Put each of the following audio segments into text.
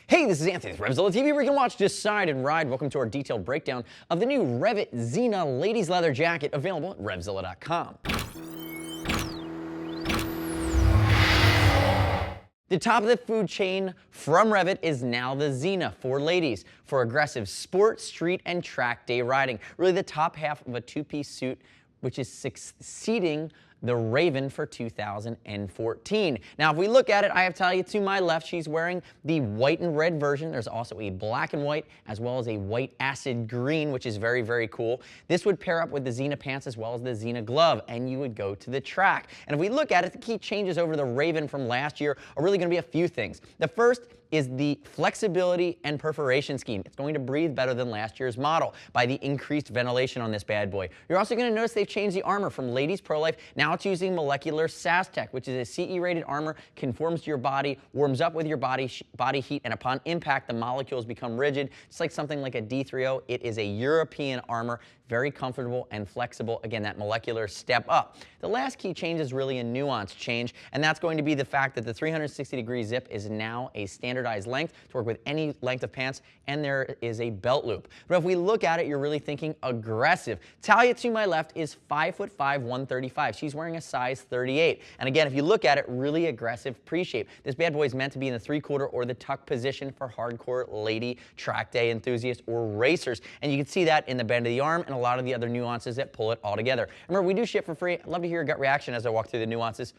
Hey, this is Anthony with RevZilla TV, where you can watch, decide, and ride. Welcome to our detailed breakdown of the new REV'IT Xena ladies leather jacket, available at RevZilla.com. The top of the food chain from REV'IT is now the Xena for ladies for aggressive sport, street, and track day riding. Really the top half of a two-piece suit, which is succeeding the Raven for 2014. Now, if we look at it, I have to tell you, to my left, she's wearing the white and red version. There's also a black and white, as well as a white acid green, which is very, very cool. This would pair up with the Xena pants as well as the Xena glove, and you would go to the track. And if we look at it, the key changes over the Raven from last year are really going to be a few things. The first is the flexibility and perforation scheme. It's going to breathe better than last year's model by the increased ventilation on this bad boy. You're also going to notice they've changed the armor from Ladies Pro Life. Now it's using molecular SASTEC, which is a CE-rated armor, conforms to your body, warms up with your body heat, and upon impact, the molecules become rigid. It's like something like a D3O. It is a European armor, very comfortable and flexible. Again, that molecular step up. The last key change is really a nuance change, and that's going to be the fact that the 360-degree zip is now a standardized length to work with any length of pants, and there is a belt loop. But if we look at it, you're really thinking aggressive. Talia to my left is 5'5", 135. She's wearing a size 38. And again, if you look at it, really aggressive pre-shape. This bad boy is meant to be in the three-quarter or the tuck position for hardcore lady track day enthusiasts or racers. And you can see that in the bend of the arm and a lot of the other nuances that pull it all together. Remember, we do ship for free. I'd love to hear your gut reaction as I walk through the nuances.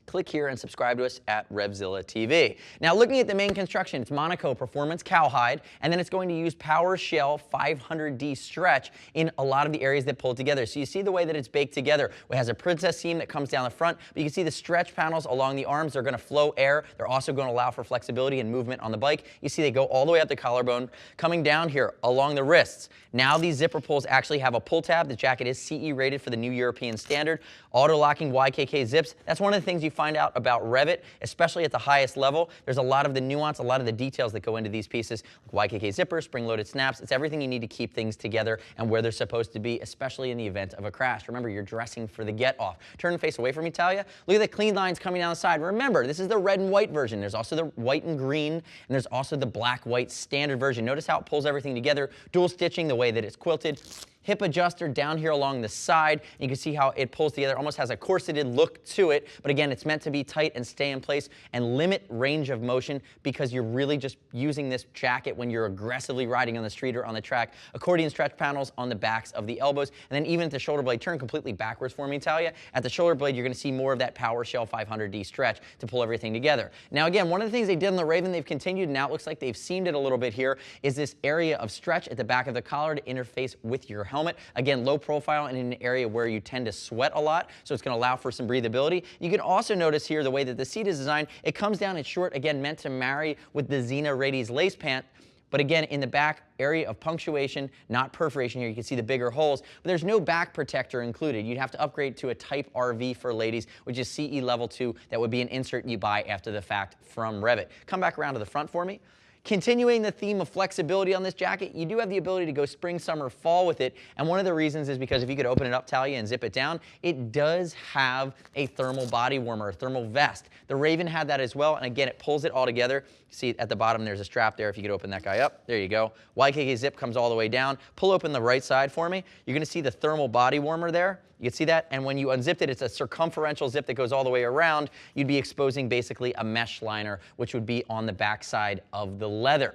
Click here and subscribe to us at RevZilla TV. Now, looking at the main construction, it's Monaco Performance Cowhide, and then it's going to use PowerShell 500D stretch in a lot of the areas that pull it together. So you see the way that it's baked together. It has a princess seam that comes down the front, but you can see the stretch panels along the arms. They're going to flow air. They're also going to allow for flexibility and movement on the bike. You see they go all the way up the collarbone, coming down here along the wrists. Now these zipper pulls actually have a pull tab. The jacket is CE rated for the new European standard. Auto-locking YKK zips. That's one of the things you find out about REV'IT, especially at the highest level. There's a lot of the nuance, a lot of the details that go into these pieces, like YKK zippers, spring-loaded snaps. It's everything you need to keep things together and where they're supposed to be, especially in the event of a crash. Remember, you're dressing for the get-off. Turn and face away from me, Talia. Look at the clean lines coming down the side. Remember, this is the red and white version. There's also the white and green, and there's also the black-white standard version. Notice how it pulls everything together, dual stitching, the way that it's quilted. Hip adjuster down here along the side. You can see how it pulls together, almost has a corseted look to it, but again, it's meant to be tight and stay in place and limit range of motion because you're really just using this jacket when you're aggressively riding on the street or on the track. Accordion stretch panels on the backs of the elbows, and then even at the shoulder blade, turn completely backwards for me, Talia. At the shoulder blade, you're gonna see more of that PowerShell 500D stretch to pull everything together. Now again, one of the things they did on the Raven, they've continued, and now it looks like they've seamed it a little bit here, is this area of stretch at the back of the collar to interface with your helmet. Again, low profile and in an area where you tend to sweat a lot, so it's going to allow for some breathability. You can also notice here the way that the seat is designed. It comes down in short, again, meant to marry with the Xena Radies lace pant. But again, in the back area of punctuation, not perforation here, you can see the bigger holes, but there's no back protector included. You'd have to upgrade to a Type RV for ladies, which is CE level 2. That would be an insert you buy after the fact from REV'IT. Come back around to the front for me. Continuing the theme of flexibility on this jacket, you do have the ability to go spring, summer, fall with it. And one of the reasons is because if you could open it up, Talia, and zip it down, it does have a thermal body warmer, a thermal vest. The Raven had that as well. And again, it pulls it all together. See at the bottom, there's a strap there. If you could open that guy up, there you go. YKK zip comes all the way down. Pull open the right side for me. You're going to see the thermal body warmer there. You can see that, and when you unzipped it, it's a circumferential zip that goes all the way around. You'd be exposing basically a mesh liner, which would be on the back side of the leather.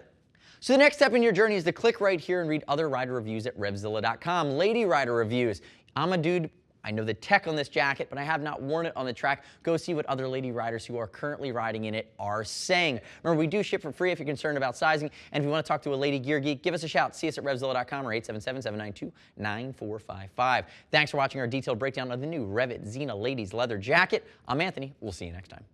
So the next step in your journey is to click right here and read other rider reviews at RevZilla.com. Lady rider reviews. I'm a dude. I know the tech on this jacket, but I have not worn it on the track. Go see what other lady riders who are currently riding in it are saying. Remember, we do ship for free if you're concerned about sizing. And if you want to talk to a lady gear geek, give us a shout. See us at RevZilla.com or 877-792-9455. Thanks for watching our detailed breakdown of the new REV'IT Xena Ladies Leather Jacket. I'm Anthony. We'll see you next time.